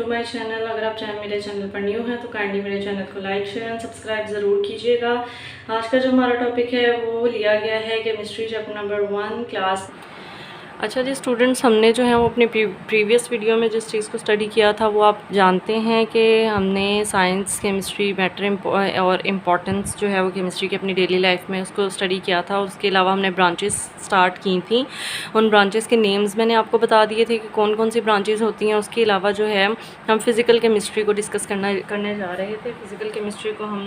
To my channel. अगर आप मेरे चैनल पर न्यू हैं तो काइंडली मेरे चैनल को लाइक शेयर एंड सब्सक्राइब ज़रूर कीजिएगा। आज का जो हमारा टॉपिक है वो लिया गया है केमिस्ट्री चैप्टर नंबर 1 क्लास। अच्छा जी स्टूडेंट्स, हमने जो है वो अपने प्रीवियस वीडियो में जिस चीज़ को स्टडी किया था वो आप जानते हैं कि हमने साइंस केमिस्ट्री मैटर और इम्पॉर्टेंस जो है वो केमिस्ट्री की अपनी डेली लाइफ में उसको स्टडी किया था। उसके अलावा हमने ब्रांचेस स्टार्ट की थी। उन ब्रांचेस के नेम्स मैंने आपको बता दिए थे कि कौन कौन सी ब्रांचेस होती हैं। उसके अलावा जो है हम फिज़िकल केमिस्ट्री को डिस्कस करने जा रहे थे। फ़िज़िकल केमिस्ट्री को हम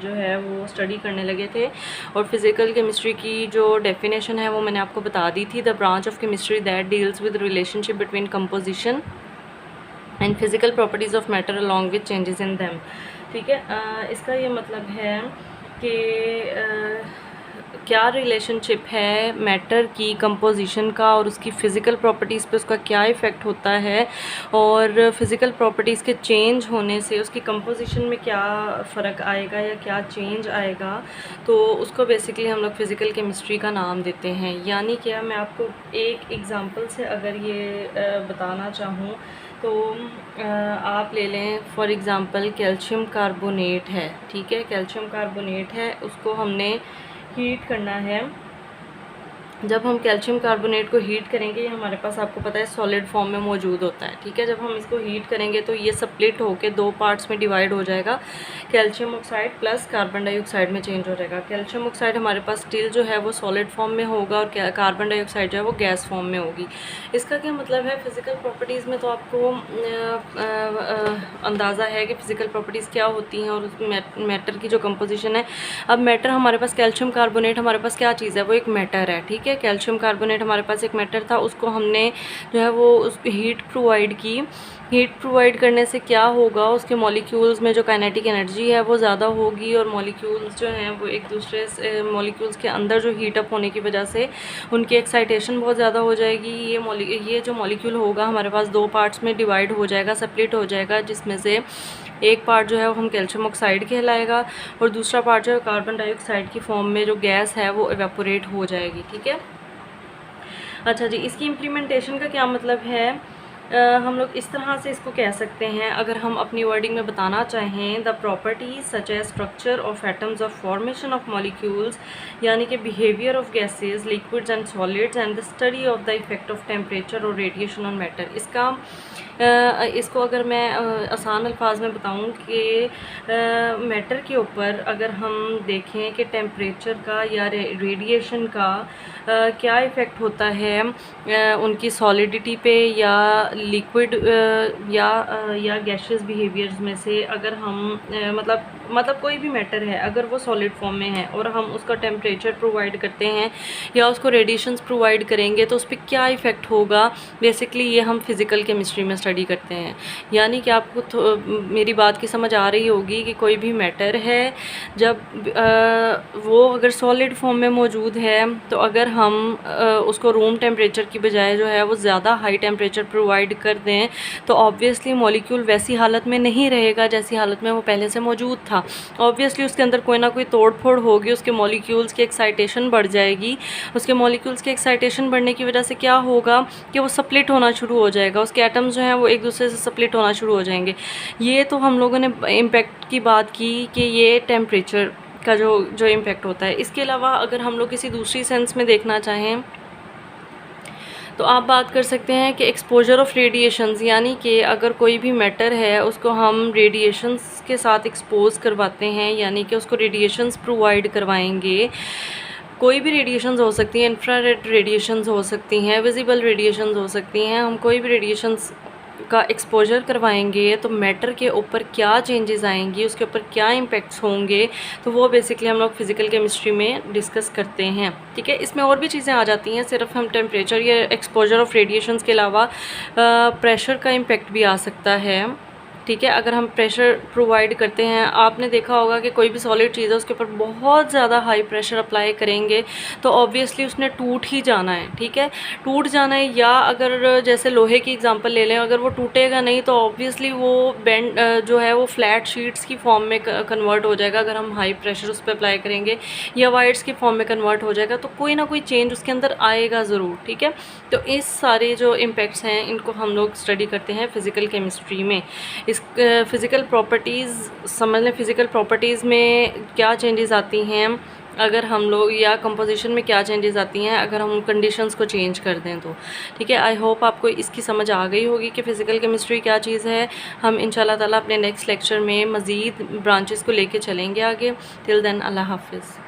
जो है वो स्टडी करने लगे थे और फिज़िकल केमिस्ट्री की जो डेफिनेशन है वो मैंने आपको बता दी थी। The branch of chemistry that deals with relationship between composition and physical properties of matter along with changes in them. ठीक है, इसका ये मतलब है कि क्या रिलेशनशिप है मैटर की कंपोजिशन का और उसकी फ़िज़िकल प्रॉपर्टीज़ पे उसका क्या इफ़ेक्ट होता है और फिज़िकल प्रॉपर्टीज़ के चेंज होने से उसकी कंपोजिशन में क्या फ़र्क आएगा या क्या चेंज आएगा, तो उसको बेसिकली हम लोग फ़िज़िकल केमिस्ट्री का नाम देते हैं। यानी क्या, मैं आपको एक एग्ज़ाम्पल से अगर ये बताना चाहूँ तो आप ले लें फॉर एग्ज़ाम्पल कैल्शियम कार्बोनेट है। ठीक है, कैल्शियम कार्बोनेट है, उसको हमने हीट करना है। जब हम कैल्शियम कार्बोनेट को हीट करेंगे, ये हमारे पास आपको पता है सॉलिड फॉर्म में मौजूद होता है। ठीक है, जब हम इसको हीट करेंगे तो ये स्प्लिट होकर दो पार्ट्स में डिवाइड हो जाएगा। Calcium oxide plus carbon dioxide में चेंज हो जाएगा। कैल्शियम ऑक्साइड हमारे पास स्टिल जो है वो सॉलिड फॉर्म में होगा और कार्बन डाइऑक्साइड जो है वो गैस फॉर्म में होगी। इसका क्या मतलब है, फ़िज़िकल प्रॉपर्टीज़ में तो आपको अंदाज़ा है कि फ़िज़िकल प्रॉपर्टीज़ क्या होती हैं और उस मैटर की जो कंपोजिशन है। अब मैटर हमारे पास कैल्शियम कार्बोनेट हमारे पास क्या चीज़ है, वो एक मैटर है। ठीक है, कैल्शियम कार्बोनेट हमारे पास एक मैटर था, उसको हमने जो है वो उस हीट प्रोवाइड की। हीट प्रोवाइड करने से क्या होगा, उसके मॉलिक्यूल्स में जो काइनेटिक एनर्जी है वो ज़्यादा होगी और मॉलिक्यूल्स जो हैं वो एक दूसरे से मॉलिक्यूल्स के अंदर जो हीट अप होने की वजह से उनकी एक्साइटेशन बहुत ज़्यादा हो जाएगी। ये जो मॉलिक्यूल होगा हमारे पास दो पार्ट्स में डिवाइड हो जाएगा, सेपरेट हो जाएगा, जिसमें से एक पार्ट जो है वो हम कैल्शियम ऑक्साइड कहलाएगा और दूसरा पार्ट जो है कार्बन डाइऑक्साइड की फॉर्म में जो गैस है वो इवेपोरेट हो जाएगी। ठीक है, अच्छा जी, इसकी इम्प्लीमेंटेशन का क्या मतलब है, हम लोग इस तरह से इसको कह सकते हैं, अगर हम अपनी वर्डिंग में बताना चाहें, the properties such as structure of atoms of formation of molecules, यानी कि behaviour of gases, liquids and solids and the study of the effect of temperature और रेडिएशन ऑन मैटर। इसको अगर मैं आसान अल्फाज में बताऊं कि मैटर के ऊपर अगर हम देखें कि टेम्परेचर का या रेडिएशन का क्या इफ़ेक्ट होता है उनकी सॉलिडिटी पे या लिक्विड या गैशियस बिहेवियर्स में से, अगर हम मतलब कोई भी मैटर है अगर वो सॉलिड फॉर्म में है और हम उसका टेम्परेचर प्रोवाइड करते हैं या उसको रेडिएशंस प्रोवाइड करेंगे तो उस पर क्या इफ़ेक्ट होगा, बेसिकली ये हम फिज़िकल केमिस्ट्री में स्टडी करते हैं। यानी कि आपको मेरी बात की समझ आ रही होगी कि कोई भी मैटर है जब वो अगर सॉलिड फॉर्म में मौजूद है तो अगर हम उसको रूम टेम्परेचर की बजाय जो है वो ज़्यादा हाई टेम्परेचर प्रोवाइड कर दें तो ऑब्वियसली मॉलिक्यूल वैसी हालत में नहीं रहेगा जैसी हालत में वो पहले से मौजूद था। ऑब्वियसली उसके अंदर कोई ना कोई तोड़ फोड़ होगी, उसके मॉलिक्यूल्स की एक्साइटेशन बढ़ जाएगी। उसके मॉलिक्यूल्स की एक्साइटेशन बढ़ने की वजह से क्या होगा कि वो स्प्लिट होना शुरू हो जाएगा, उसके एटम्स जो हैं वो एक दूसरे से स्प्लिट होना शुरू हो जाएंगे। ये तो हम लोगों ने इम्पैक्ट की बात की कि ये टेम्परेचर का जो इम्पैक्ट होता है। इसके अलावा अगर हम लोग किसी दूसरी सेंस में देखना चाहें तो आप बात कर सकते हैं कि एक्सपोजर ऑफ रेडिएशंस, यानी कि अगर कोई भी मैटर है उसको हम रेडिएशंस के साथ एक्सपोज करवाते हैं, यानी कि उसको रेडिएशंस प्रोवाइड करवाएंगे। कोई भी रेडिएशंस हो सकती हैं, इंफ्रारेड रेडिएशंस हो सकती हैं, विजिबल रेडिएशंस हो सकती हैं। हम कोई भी रेडिएशंस का एक्सपोजर करवाएंगे तो मैटर के ऊपर क्या चेंजेस आएंगी, उसके ऊपर क्या इम्पैक्ट्स होंगे, तो वो बेसिकली हम लोग फिज़िकल केमिस्ट्री में डिस्कस करते हैं। ठीक है, इसमें और भी चीज़ें आ जाती हैं, सिर्फ हम टेम्परेचर या एक्सपोजर ऑफ रेडिएशंस के अलावा प्रेशर का इम्पैक्ट भी आ सकता है। ठीक है। अगर हम प्रेशर प्रोवाइड करते हैं, आपने देखा होगा कि कोई भी सॉलिड चीज़ है उसके ऊपर बहुत ज़्यादा हाई प्रेशर अप्लाई करेंगे तो ऑब्वियसली उसने टूट ही जाना है, ठीक है, टूट जाना है। या अगर जैसे लोहे की एग्जांपल ले लें, अगर वो टूटेगा नहीं तो ऑब्वियसली वो बेंड जो है वो फ्लैट शीट्स की फॉर्म में कन्वर्ट हो जाएगा अगर हम हाई प्रेशर उस पर अप्लाई करेंगे, या वायर्स की फॉर्म में कन्वर्ट हो जाएगा। तो कोई ना कोई चेंज उसके अंदर आएगा ज़रूर, ठीक है। तो इस सारे जो इम्पैक्ट्स हैं इनको हम लोग स्टडी करते हैं फ़िज़िकल केमिस्ट्री में। इस फ़िज़िकल प्रॉपर्टीज़ समझ लें, फ़िज़िकल प्रॉपर्टीज़ में क्या चेंजेस आती हैं अगर हम लोग, या कंपोजिशन में क्या चेंजेस आती हैं अगर हम कंडीशंस को चेंज कर दें तो, ठीक है। आई होप आपको इसकी समझ आ गई होगी कि फ़िज़िकल केमिस्ट्री क्या चीज़ है। हम इंशाल्लाह ताला अपने नेक्स्ट लेक्चर में मज़ीद ब्रांचेस को लेके चलेंगे आगे। टिल देन अल्लाह हाफ़िज़।